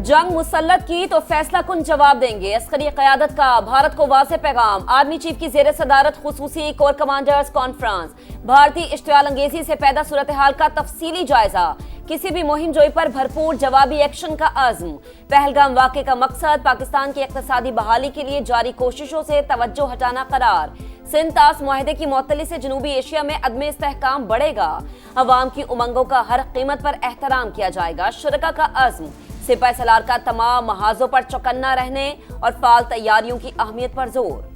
जंग मुसल्लत की तो फैसला कुन जवाब देंगे। अस्करी क़यादत का भारत को वाज़ेह पैगाम। आर्मी चीफ की ज़ेर सदारत खुसूसी कोर कमांडर्स कॉन्फ्रेंस। भारतीय इश्तियाल अंगेजी से पैदा सूरत हाल का तफसीली जायजा। किसी भी मुहिम जोई पर भरपूर जवाबी एक्शन का आज़म। पहलगाम वाक़े का मकसद पाकिस्तान की इक़्तिसादी बहाली के लिए जारी कोशिशों से तवज्जो हटाना करार। सिंध तास मुआहदे की मुअत्तली से जनूबी एशिया में अदम इस्तेहकाम बढ़ेगा। अवाम की उमंगों का हर कीमत पर एहतराम किया जाएगा। शुरका का आज़म। सिपाही सलार का तमाम महाजों पर चौकन्ना रहने और फाल तैयारियों की अहमियत पर जोर।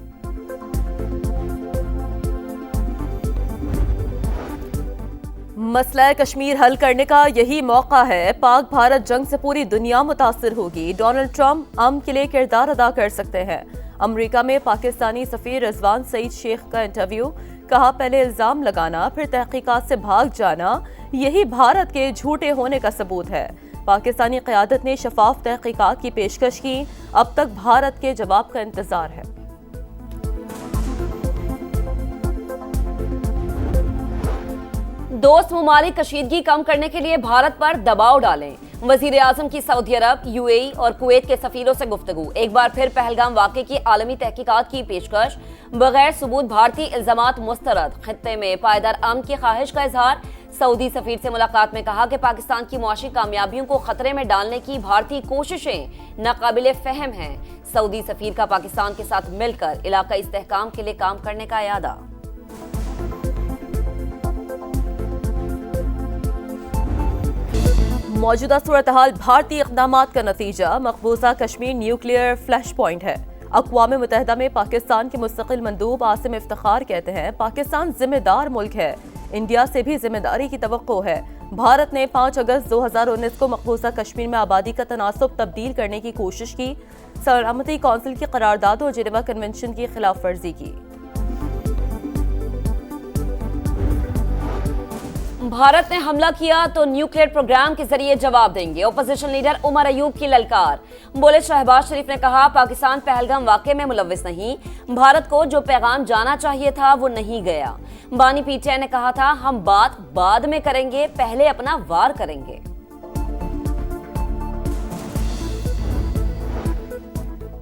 मसला कश्मीर हल करने का यही मौका है। पाक भारत जंग से पूरी दुनिया मुतासिर होगी। डोनाल्ड ट्रंप अमन के लिए किरदार अदा कर सकते हैं। अमेरिका में पाकिस्तानी सफीर रिजवान सईद शेख का इंटरव्यू। कहा, पहले इल्जाम लगाना फिर तहकीकात से भाग जाना, यही भारत के झूठे होने का सबूत है। पाकिस्तानी क़यादत ने शफाफ तहकीकात की पेशकश की। अब तक भारत के जवाब का इंतजार है। दोस्त मुमालिक कशीदगी कम करने के लिए भारत पर दबाव डालें। वजीर आजम की सऊदी अरब, यूएई और कुवैत के सफीरों से गुफ्तगू। एक बार फिर पहलगाम वाक़े की आलमी तहकीकात की पेशकश। बगैर सबूत भारतीय इल्जामात मुस्तरद। खित्ते में पायदार अमन की ख्वाहिश का इजहार। सऊदी सफीर से मुलाकात में कहा कि पाकिस्तान की मुआशी कामयाबियों को खतरे में डालने की भारतीय कोशिशें नाकाबिल फहम हैं। सऊदी सफीर का पाकिस्तान के साथ मिलकर इलाकाई इस्तेहकाम के लिए काम करने का इरादा। मौजूदा सूरत हाल भारतीय इक़दामात का नतीजा। मकबूजा कश्मीर न्यूक्लियर फ्लैश पॉइंट है। अक़वाम मुत्तहिदा में पाकिस्तान के मुस्तक़िल मंदूब आसिम इफ्तिखार कहते हैं, पाकिस्तान जिम्मेदार मुल्क है, इंडिया से भी जिम्मेदारी की तवक्को है। भारत ने 5 अगस्त 2019 को मकबूजा कश्मीर में आबादी का तनासब तब्दील करने की कोशिश की। सलामती कौंसिल की करारदाद और जिनेवा कन्वेंशन की खिलाफ वर्जी की। भारत ने हमला किया तो न्यूक्लियर प्रोग्राम के जरिए जवाब देंगे। ओपोजिशन लीडर उमर अयूब की ललकार। बोले शहबाज शरीफ ने कहा, पाकिस्तान पहलगाम वाक़े में मुलव्विस नहीं। भारत को जो पैगाम जाना चाहिए था वो नहीं गया। बानी पीटीआई ने कहा था, हम बात बाद में करेंगे, पहले अपना वार करेंगे।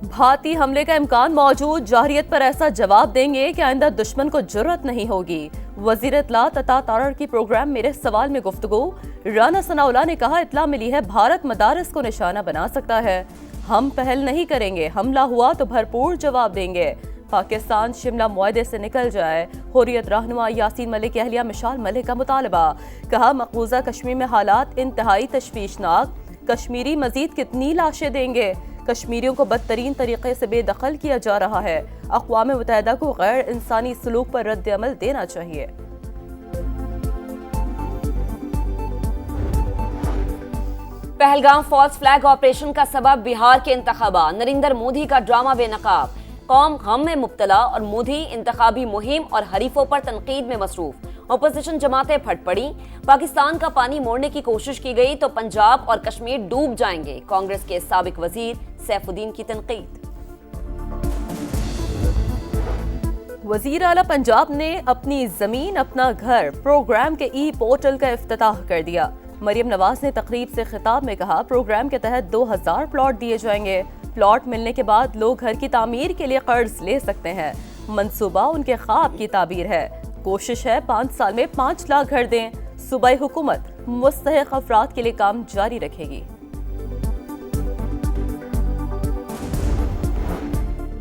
भारतीय हमले का इम्कान मौजूद। जाहिरियत पर ऐसा जवाब देंगे कि आइंदा दुश्मन को जुर्रत नहीं होगी। वज़ीर इत्तला तथा तारड़ की प्रोग्राम मेरे सवाल में गुफ्तगू। राना सनाउल्लाह ने कहा, इत्तला मिली है भारत मदारिस को निशाना बना सकता है। हम पहल नहीं करेंगे, हमला हुआ तो भरपूर जवाब देंगे। पाकिस्तान शिमला मुआहदे से निकल जाए। हुर्रियत रहनुमा यासीन मलिक की अहलिया मिशाल मलिक का मुतालबा। कहा, मकबूजा कश्मीर में हालात इंतहाई तशवीशनाक। कश्मीरी मजीद कितनी लाशें देंगे। कश्मीरियों को बदतरीन तरीके से बेदखल किया जा रहा है। अक़वाम मुत्तहिदा को गैर इंसानी सलूक पर रद्द अमल देना चाहिए। पहलगाम फॉल्स फ्लैग ऑपरेशन का सबब बिहार के इंतखाबात। नरेंद्र मोदी का ड्रामा बेनकाब। कौम गम में मुब्तला और मोदी इंतखाबी मुहिम और हरीफों पर तनकीद में मसरूफ। ओपोजिशन जमातें फट पड़ी। पाकिस्तान का पानी मोड़ने की कोशिश की गई तो पंजाब और कश्मीर डूब जाएंगे। कांग्रेस के साबिक वजीर सैफुद्दीन की तनकीद। वजीर आला पंजाब ने अपनी जमीन अपना घर प्रोग्राम के ई पोर्टल का इफ्तिताह कर दिया। मरियम नवाज ने तकरीब से खिताब में कहा, प्रोग्राम के तहत 2000 प्लॉट दिए जाएंगे। प्लॉट मिलने के बाद लोग घर की तामीर के लिए कर्ज ले सकते हैं। मंसूबा उनके ख्वाब की ताबीर है। कोशिश है 5 साल में 5 लाख घर दें। सूबाई हुकूमत मुस्तहिक अफराद के लिए काम जारी रखेगी।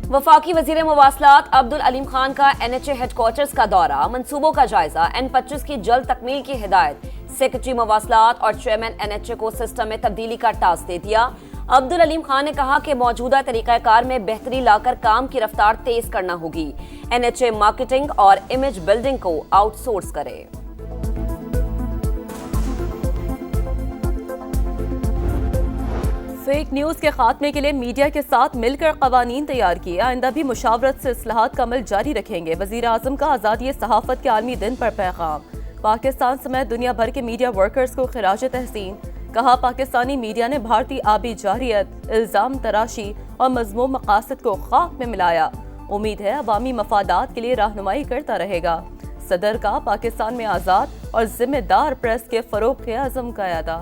वफाकी वजीर मवासलात अब्दुल अलीम खान का NHA हेडक्वार्टर्स का दौरा। मंसूबों का जायजा। N25 की जल्द तकमील की हिदायत। सेक्रेटरी मवासलात और चेयरमैन NHA को सिस्टम में तब्दीली का टास्क दे दिया। अब्दुल अलीम खान ने कहा कि मौजूदा तरीक़ाकार में बेहतरी लाकर काम की रफ्तार तेज करना होगी। NHA मार्केटिंग और इमेज बिल्डिंग को आउटसोर्स करे। फेक न्यूज के खात्मे के लिए मीडिया के साथ मिलकर कवानीन तैयार किए। आइंदा भी मुशावरत से इस्लाहात का अमल जारी रखेंगे। वजीर आजम का आज़ादी सहाफत के आलमी दिन पर पैगाम। पाकिस्तान समेत दुनिया भर के मीडिया वर्कर्स को खिराज तहसीन। कहा, पाकिस्तानी मीडिया ने भारतीय आबी जारियत, इल्ज़ाम तराशी और मज़मूम मकासद को खाक में मिलाया। उम्मीद है अवामी मफादात के लिए रहनुमाई करता रहेगा। सदर का पाकिस्तान में आज़ाद और जिम्मेदार प्रेस के फ़रोग़ के अज़म का अदा।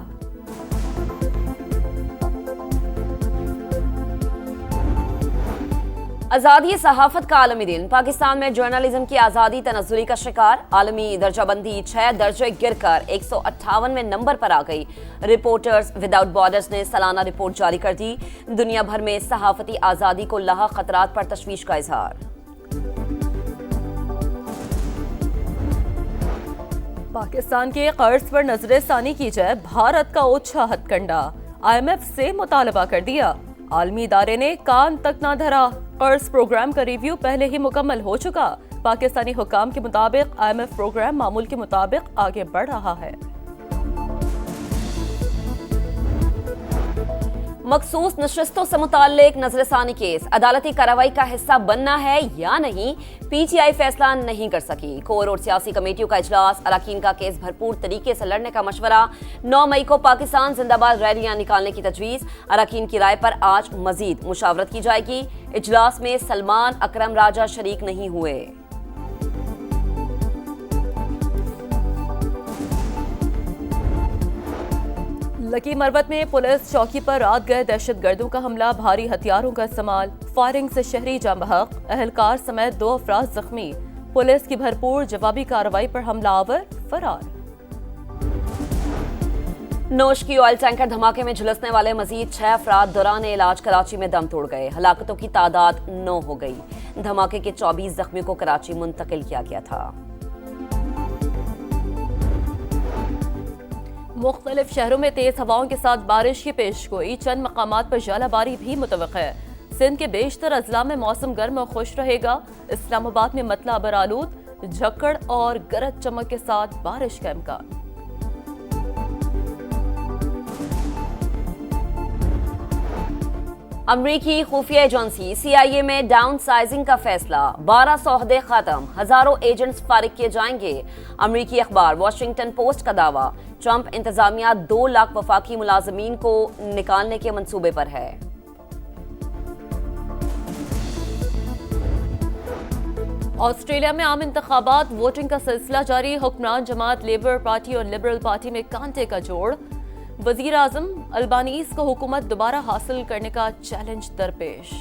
आज़ादी सहाफ़त का आलमी दिन। पाकिस्तान में जर्नलिज्म की आज़ादी तनज़्ज़ुली का शिकार। आलमी दर्जाबंदी 6 दर्जे गिरकर 158वें नंबर पर आ गई। रिपोर्टर्स विदाउट बॉर्डर्स ने सालाना रिपोर्ट जारी कर दी। दुनिया भर में सहाफ़ती आज़ादी को लाहक खतरात पर तशवीश का इजहार। पाकिस्तान के कर्ज पर नजर सानी की जाए, भारत का ओछा हथकंडा। IMF से मुतालबा कर दिया। आलमी इदारे ने कान तक ना धरा। कर्ज प्रोग्राम का रिव्यू पहले ही मुकम्मल हो चुका। पाकिस्तानी हुकाम के मुताबिक IMF प्रोग्राम मामूल के मुताबिक आगे बढ़ रहा है। मखसूस नशस्तों से मुताल्लिक नजरसानी केस, अदालती कार्रवाई का हिस्सा बनना है या नहीं, PTI फैसला नहीं कर सकी। कोर और सियासी कमेटियों का इजलास, अरकान का केस भरपूर तरीके से लड़ने का मशवरा। 9 मई को पाकिस्तान जिंदाबाद रैलियां निकालने की तजवीज़। अरकान की राय पर आज मजीद मुशावरत की जाएगी। इजलास में सलमान अकरम राजा शरीक नहीं हुए। लकी मरवत में पुलिस चौकी पर रात गए दहशतगर्दों का हमला, भारी हथियारों का इस्तेमाल, फायरिंग से शहरी जाम बहक, अहलकार समेत 2 अफराद जख्मी। पुलिस की भरपूर जवाबी कार्रवाई पर हमलावर फरार। नोश की ऑयल टैंकर धमाके में झुलसने वाले मजीद 6 अफराद दौरान इलाज कराची में दम तोड़ गए। हलाकतों की तादाद 9 हो गई। धमाके के 24 जख्मियों को कराची मुंतकिल किया गया था। मुख्तलिफ शहरों में तेज हवाओं के साथ बारिश की पेशगोई, चंद मकामात पर जालाबारी भी मुतवक्किल है। सिंध के बेशतर अजला में मौसम गर्म और खुश रहेगा। इस्लामाबाद में मतला बरालूद, झक्कड़ और गरज चमक के साथ बारिश का इम्कान। अमरीकी खुफिया एजेंसी CIA में डाउन साइजिंग का फैसला। 1200 ओहदे खत्म, हजारों एजेंट्स फारिग किए जाएंगे। अमरीकी अखबार वॉशिंगटन पोस्ट का दावा। ट्रंप इंतजामिया 2 लाख वफाकी मुलाजमीन को निकालने के मंसूबे पर है। ऑस्ट्रेलिया में आम इंतखाबात, वोटिंग का सिलसिला जारी। हुक्मरान जमात लेबर पार्टी और लिबरल पार्टी में कांटे का जोड़। वजीर आजम अल्बानीज को हुकूमत दोबारा हासिल करने का चैलेंज दरपेश।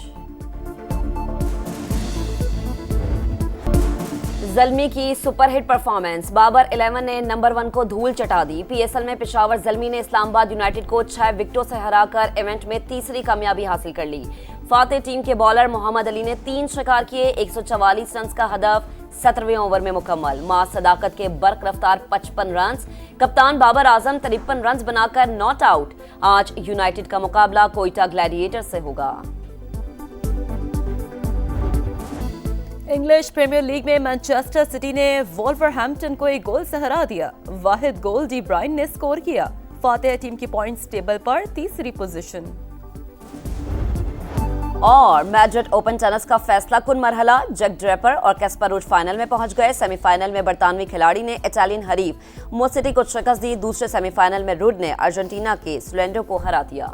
ज़ल्मी की सुपरहिट परफॉर्मेंस, बाबर 11 ने नंबर 1 को धूल चटा दी। PSL में पेशावर ज़ल्मी ने इस्लामाबाद यूनाइटेड को 6 विकेटों से हराकर इवेंट में तीसरी कामयाबी हासिल कर ली। फातेह टीम के बॉलर मोहम्मद अली ने 3 शिकार किए। 144 रन का हदफ 17वें ओवर में मुकम्मल। मां सदाकत के बर्क रफ्तार 55 रन। कप्तान बाबर आजम 53 रन बनाकर नॉट आउट। आज यूनाइटेड का मुकाबला कोयटा ग्लैडिएटर से होगा। इंग्लिश प्रीमियर लीग में मैनचेस्टर सिटी ने वॉल्वरहैम्पटन को 1 गोल से हरा दिया। वाहिद गोल डी ब्रायन ने स्कोर किया। फातेह टीम की पॉइंट्स टेबल पर तीसरी पोजीशन। और मैड्रिड ओपन टेनिस का फैसला कुन मरहला, जैक ड्रेपर और कैस्पर रूड फाइनल में पहुंच गए। सेमीफाइनल में बरतानवी खिलाड़ी ने इटालियन हरीफ मोसिटी को शिकस्त दी। दूसरे सेमीफाइनल में रूड ने अर्जेंटीना के स्लेंडो को हरा दिया।